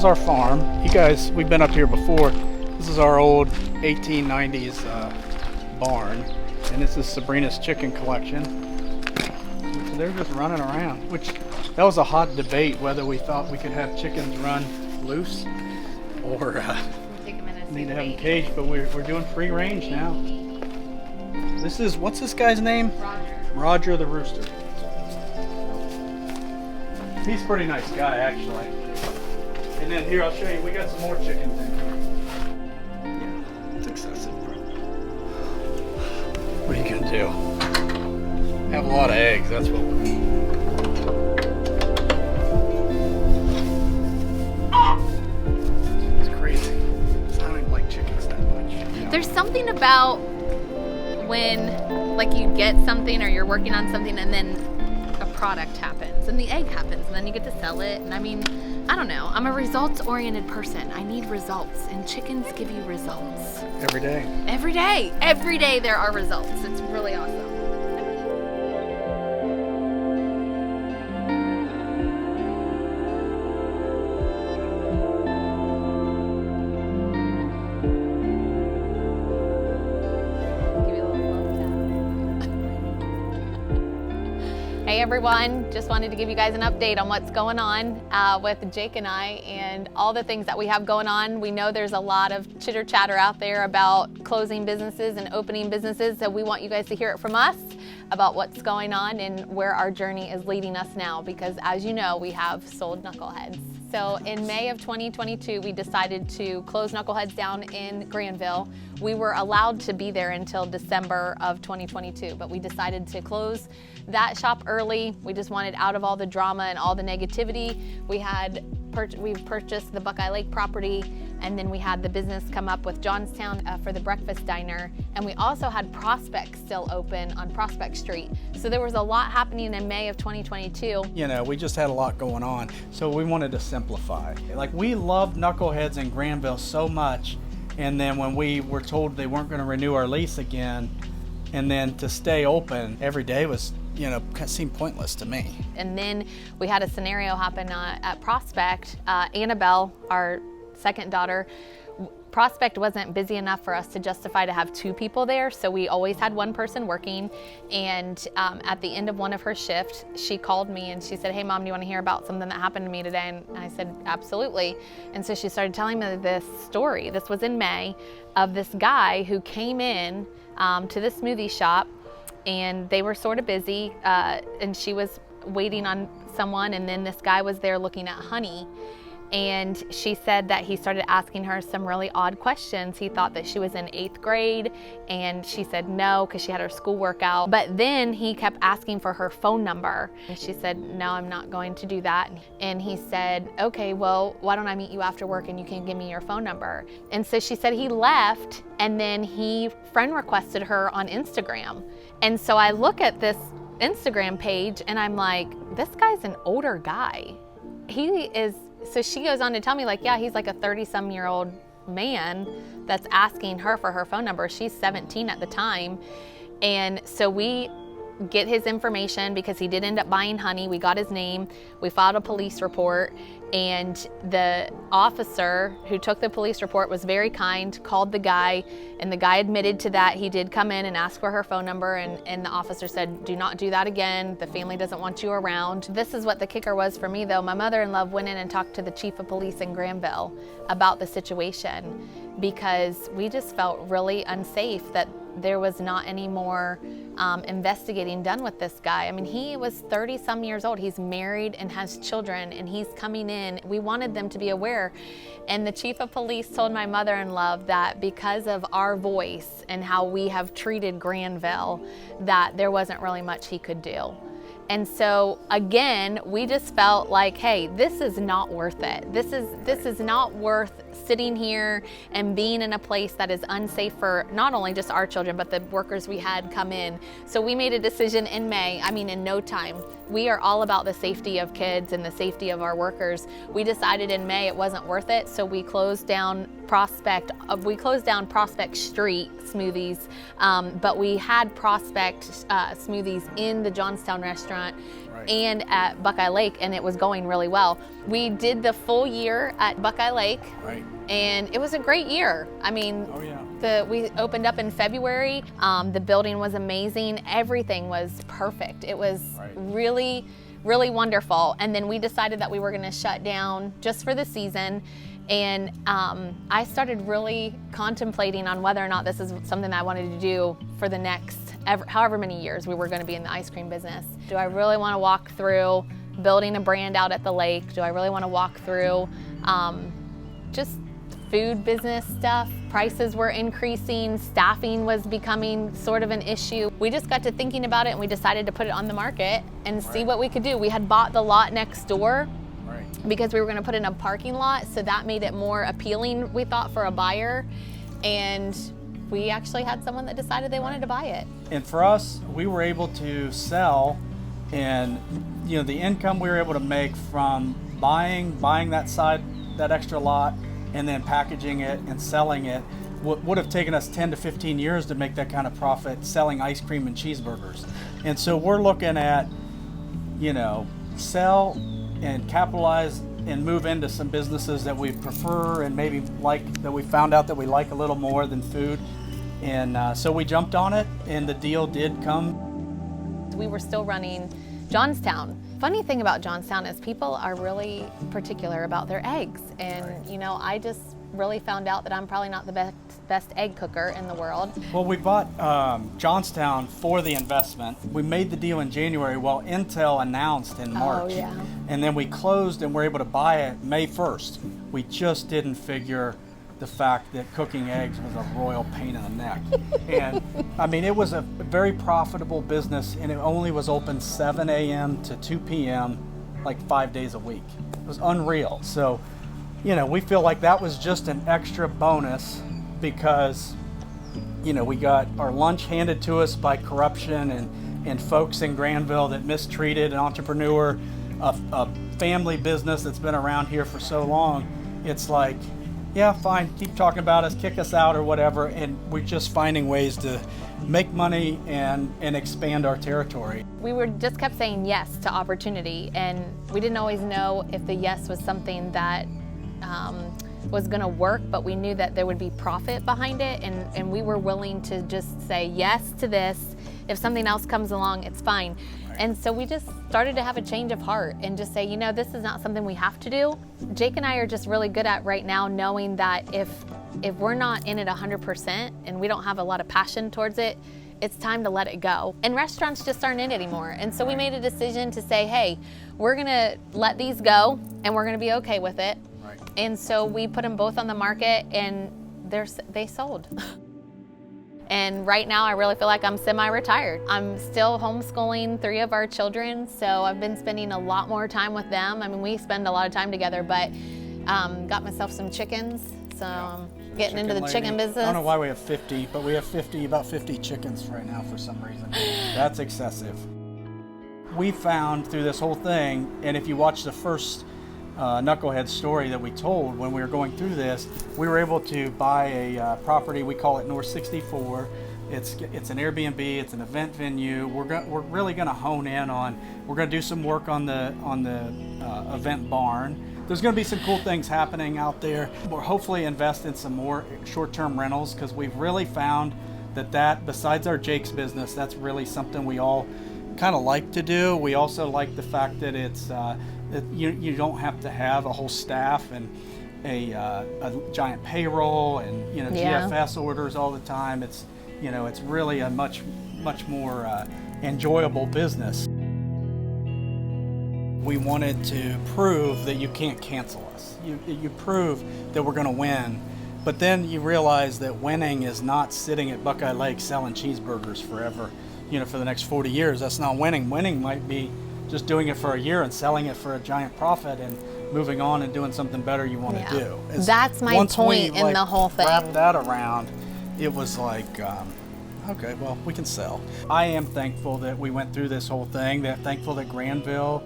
is our farm. You guys, we've been up here before. This is our old 1890s barn, and this is Sabrina's chicken collection. So they're just running around, which that was a hot debate whether we thought we could have chickens run loose or need to have them caged, but we're doing free range now. This is, what's this guy's name? Roger the rooster. He's a pretty nice guy, actually. And then here, I'll show you, we got some more chickens in here. Yeah, it's excessive. What are you gonna do? Have a lot of eggs, that's what we're doing. It's crazy. I don't even like chickens that much. You know? There's something about when, like, you get something or you're working on something and then a product happens and the egg happens and then you get to sell it. And I mean, I don't know. I'm a results-oriented person. I need results, and chickens give you results. Every day. Every day. Every day there are results. It's really awesome. Hey everyone, just wanted to give you guys an update on what's going on with Jake and I and all the things that we have going on. We know there's a lot of chitter chatter out there about closing businesses and opening businesses, so we want you guys to hear it from us about what's going on and where our journey is leading us now, because as you know, we have sold Knuckleheads. So in May of 2022, we decided to close Knuckleheads down in Granville. We were allowed to be there until December of 2022, but we decided to close that shop early. We just wanted out of all the drama and all the negativity. We've purchased the Buckeye Lake property, and then we had the business come up with Johnstown for the breakfast diner, and we also had Prospect still open on Prospect Street. So there was a lot happening in May of 2022. You know, we just had a lot going on, so we wanted to simplify. Like, we loved Knuckleheads in Granville so much, and then when we were told they weren't going to renew our lease again, and then to stay open every day was, you know, seemed pointless to me. And then we had a scenario happen at Prospect. Annabelle, our second daughter, Prospect wasn't busy enough for us to justify to have two people there, so we always had one person working. And at the end of one of her shifts, she called me and she said, "Hey Mom, do you want to hear about something that happened to me today?" And I said, "Absolutely." And so she started telling me this story. This was in May, of this guy who came in to the smoothie shop, and they were sort of busy, and she was waiting on someone, and then this guy was there looking at honey. And she said that he started asking her some really odd questions. He thought that she was in 8th grade, and she said no because she had her schoolwork out. But then he kept asking for her phone number. And she said, "No, I'm not going to do that." And he said, "Okay, well, why don't I meet you after work and you can give me your phone number?" And so she said he left, and then he friend requested her on Instagram. And so I look at this Instagram page and I'm like, this guy's an older guy. So she goes on to tell me, like, yeah, he's like a 30-some-year-old man that's asking her for her phone number. She's 17 at the time. And so we get his information because he did end up buying honey. We got his name. We filed a police report. And the officer who took the police report was very kind, called the guy, and the guy admitted to that. He did come in and ask for her phone number, and the officer said, "Do not do that again. The family doesn't want you around." This is what the kicker was for me, though. My mother-in-law went in and talked to the chief of police in Granville about the situation, because we just felt really unsafe that there was not any more investigating done with this guy. I mean, he was 30-some years old. He's married and has children, and he's coming in. We wanted them to be aware. And the chief of police told my mother-in-law that because of our voice and how we have treated Granville, that there wasn't really much he could do. And so again, we just felt like, hey, this is not worth it. This is not worth sitting here and being in a place that is unsafe for not only just our children, but the workers we had come in. So we made a decision in May, in no time. We are all about the safety of kids and the safety of our workers. We decided in May it wasn't worth it, so we closed down Prospect Street smoothies, but we had Prospect smoothies in the Johnstown restaurant, and at Buckeye Lake, and it was going really well. We did the full year at Buckeye Lake, and it was a great year. I mean, we opened up in February. The building was amazing. Everything was perfect. It was really, really wonderful. And then we decided that we were going to shut down just for the season. And I started really contemplating on whether or not this is something that I wanted to do for the next however many years we were going to be in the ice cream business. Do I really want to walk through building a brand out at the lake? Do I really want to walk through just food business stuff? Prices were increasing, staffing was becoming sort of an issue. We just got to thinking about it, and we decided to put it on the market and see what we could do. We had bought the lot next door because we were going to put in a parking lot, so that made it more appealing, we thought, for a buyer. And we actually had someone that decided they wanted to buy it. And for us, we were able to sell, and the income we were able to make from buying that extra lot and then packaging it and selling it would have taken us 10 to 15 years to make that kind of profit selling ice cream and cheeseburgers. And so we're looking at, sell and capitalize and move into some businesses that we prefer and maybe that we found out that we like a little more than food. And so we jumped on it, and the deal did come. We were still running Johnstown. Funny thing about Johnstown is people are really particular about their eggs. And, I just really found out that I'm probably not the best egg cooker in the world. Well, we bought Johnstown for the investment. We made the deal in January. Well, Intel announced in March. Oh, yeah. And then we closed and were able to buy it May 1st. We just didn't figure the fact that cooking eggs was a royal pain in the neck. And I mean, it was a very profitable business, and it only was open 7 a.m. to 2 p.m. like 5 days a week. It was unreal. So, we feel like that was just an extra bonus because, we got our lunch handed to us by corruption and folks in Granville that mistreated an entrepreneur, a family business that's been around here for so long. It's like, yeah, fine, keep talking about us, kick us out or whatever, and we're just finding ways to make money and expand our territory. We just kept saying yes to opportunity, and we didn't always know if the yes was something that was going to work, but we knew that there would be profit behind it, and we were willing to just say yes to this. If something else comes along, it's fine. And so we just started to have a change of heart and just say, this is not something we have to do. Jake and I are just really good at right now knowing that if we're not in it 100% and we don't have a lot of passion towards it, it's time to let it go. And restaurants just aren't in it anymore. And so we made a decision to say, hey, we're gonna let these go and we're gonna be okay with it. And so we put them both on the market, and they sold. And right now I really feel like I'm semi-retired. I'm still homeschooling 3 of our children, so I've been spending a lot more time with them. I mean, we spend a lot of time together, but got myself some chickens, so I'm getting into the chicken business. I don't know why we have 50, but we have about 50 chickens right now for some reason. That's excessive. We found through this whole thing, and if you watch the first Knuckleheads story that we told when we were going through this, we were able to buy a property. We call it North 64. It's an Airbnb. It's an event venue. We're really going to hone in on. We're going to do some work on the event barn. There's going to be some cool things happening out there. We'll hopefully invest in some more short-term rentals because we've really found that besides our Jake's business, that's really something we all kind of like to do. We also like the fact that it's that you don't have to have a whole staff and a giant payroll and GFS orders all the time. It's it's really a much more enjoyable business. We wanted to prove that you can't cancel us. You prove that we're going to win, but then you realize that winning is not sitting at Buckeye Lake selling cheeseburgers forever. For the next 40 years. That's not winning. Winning might be just doing it for a year and selling it for a giant profit and moving on and doing something better you want to do. That's my point in the whole thing. Wrap that around, it was like, okay, well, we can sell. I am thankful that we went through this whole thing. Thankful that Granville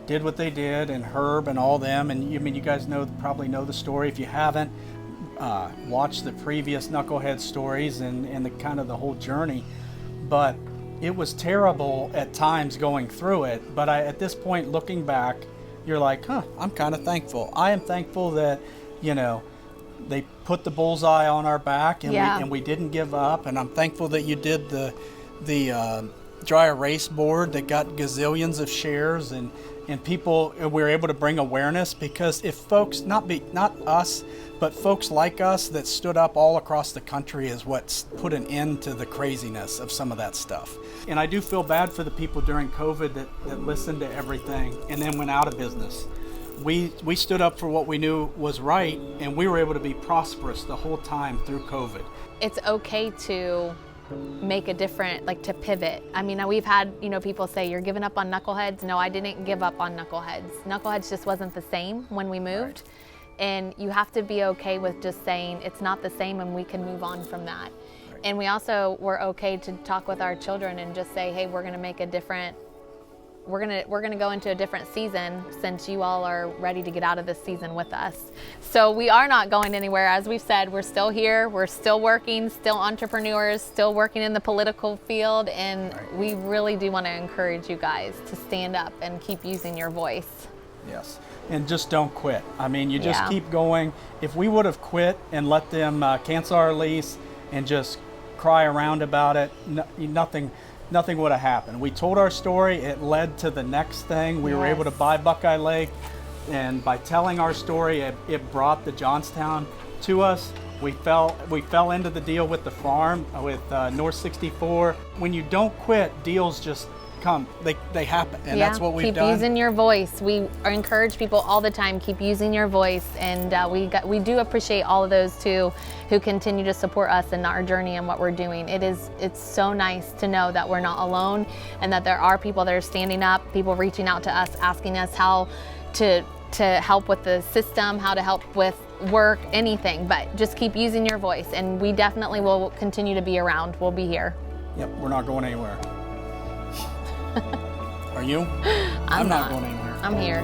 did what they did, and Herb and all them. And you guys probably know the story. If you haven't, watch the previous Knucklehead stories and the kind of the whole journey. But it was terrible at times going through it, but at this point, looking back, you're like, I'm kind of thankful. I am thankful that, you know, they put the bullseye on our back, and we didn't give up. And I'm thankful that you did the dry erase board that got gazillions of shares, and people, we were able to bring awareness, because if folks, not us, but folks like us that stood up all across the country is what's put an end to the craziness of some of that stuff. And I do feel bad for the people during COVID that listened to everything and then went out of business. We stood up for what we knew was right, and we were able to be prosperous the whole time through COVID. It's okay to make a different, like, to pivot. I mean, we've had, you know, people say, you're giving up on Knuckleheads. No, I didn't give up on Knuckleheads. Knuckleheads just wasn't the same when we moved. Right. And you have to be okay with just saying it's not the same, and we can move on from that. Right. And we also were okay to talk with our children and just say, hey, we're gonna make a different, we're gonna go into a different season, since you all are ready to get out of this season with us. So we are not going anywhere. As we've said, we're still here, we're still working, still entrepreneurs, still working in the political field, and we really do want to encourage you guys to stand up and keep using your voice. Yes, and just don't quit. I mean, you just keep going. If we would have quit and let them cancel our lease and just cry around about it, nothing would have happened. We told our story, it led to the next thing. We were able to buy Buckeye Lake, and by telling our story, it brought the Johnstown to us. We fell into the deal with the farm, with North 64. When you don't quit, deals just come, they happen, and that's what we've done. Keep using your voice. We encourage people all the time, keep using your voice, and we do appreciate all of those too who continue to support us in our journey and what we're doing. It's so nice to know that we're not alone, and that there are people that are standing up, people reaching out to us, asking us how to help with the system, how to help with work, anything, but just keep using your voice, and we definitely will continue to be around. We'll be here. Yep, we're not going anywhere. Are you? I'm not going anywhere. I'm here.